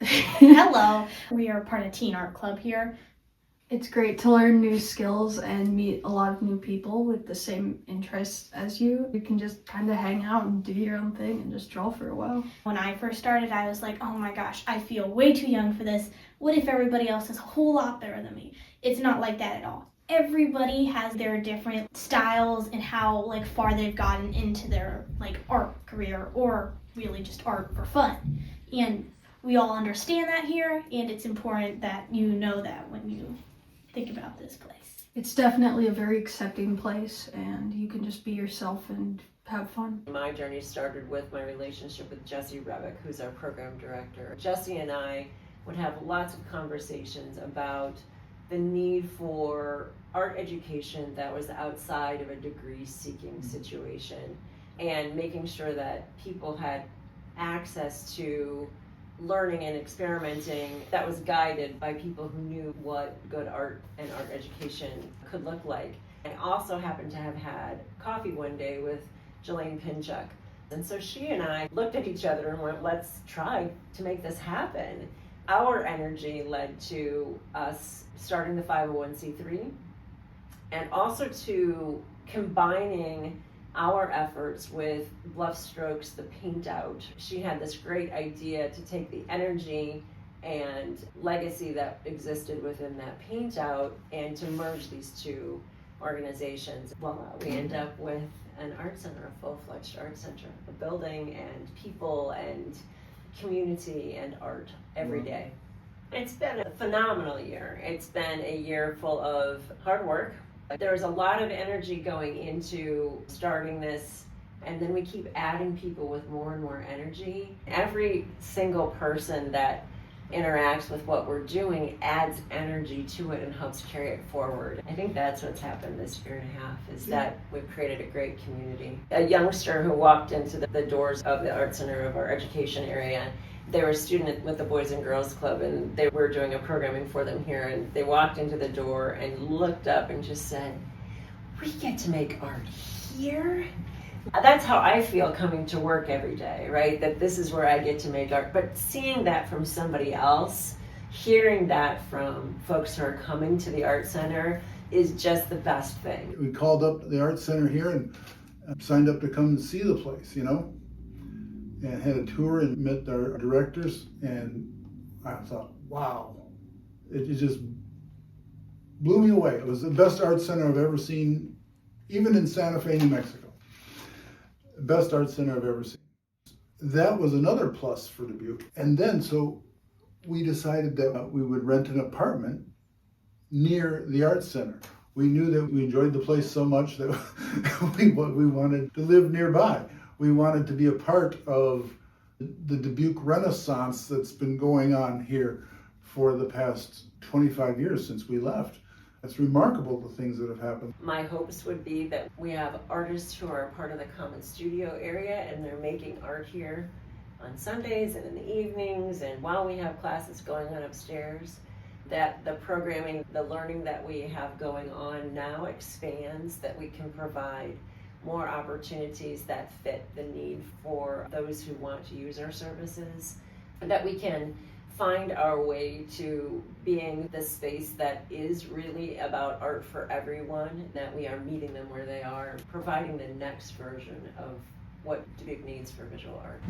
Hello. We are part of Teen Art Club here. It's great to learn new skills and meet a lot of new people with the same interests as you. You can just kind of hang out and do your own thing and just draw for a while. When I first started, I was like, oh my gosh, I feel way too young for this. What if everybody else is a whole lot better than me? It's not like that at all. Everybody has their different styles and how far they've gotten into their art career or really just art for fun. And we all understand that here, and it's important that you know that when you think about this place. It's definitely a very accepting place, and you can just be yourself and have fun. My journey started with my relationship with Jesse Revick, who's our program director. Jesse and I would have lots of conversations about the need for art education that was outside of a degree-seeking situation, and making sure that people had access to learning and experimenting that was guided by people who knew what good art and art education could look like. I also happened to have had coffee one day with Jelaine Pinchuk. And so she and I looked at each other and went, let's try to make this happen. Our energy led to us starting the 501c3 and also to combining our efforts with Bluff Strokes, the paint out. She had this great idea to take the energy and legacy that existed within that paint out and to merge these two organizations. Voila, we end up with an art center, a full-fledged art center, a building and people and community and art every day. It's been a phenomenal year. It's been a year full of hard work. There was a lot of energy going into starting this, and then we keep adding people with more and more energy. Every single person that interacts with what we're doing adds energy to it and helps carry it forward. I think that's what's happened this year and a half, is that we've created a great community. A youngster who walked into the doors of the art center of our education area, they were a student with the Boys and Girls Club, and they were doing a programming for them here, and they walked into the door and looked up and just said, we get to make art here? That's how I feel coming to work every day, right? That this is where I get to make art. But seeing that from somebody else, hearing that from folks who are coming to the art center is just the best thing. We called up the art center here and signed up to come and see the place, and had a tour and met our directors, and I thought, wow, it just blew me away. It was the best art center I've ever seen, even in Santa Fe, New Mexico. Best art center I've ever seen. That was another plus for Dubuque. And then, so we decided that we would rent an apartment near the art center. We knew that we enjoyed the place so much that we wanted to live nearby. We wanted to be a part of the Dubuque Renaissance that's been going on here for the past 25 years since we left. It's remarkable, the things that have happened. My hopes would be that we have artists who are part of the common studio area and they're making art here on Sundays and in the evenings and while we have classes going on upstairs, that the programming, the learning that we have going on now expands, that we can provide more opportunities that fit the need for those who want to use our services, that we can find our way to being the space that is really about art for everyone, that we are meeting them where they are, providing the next version of what Dubuque needs for visual art.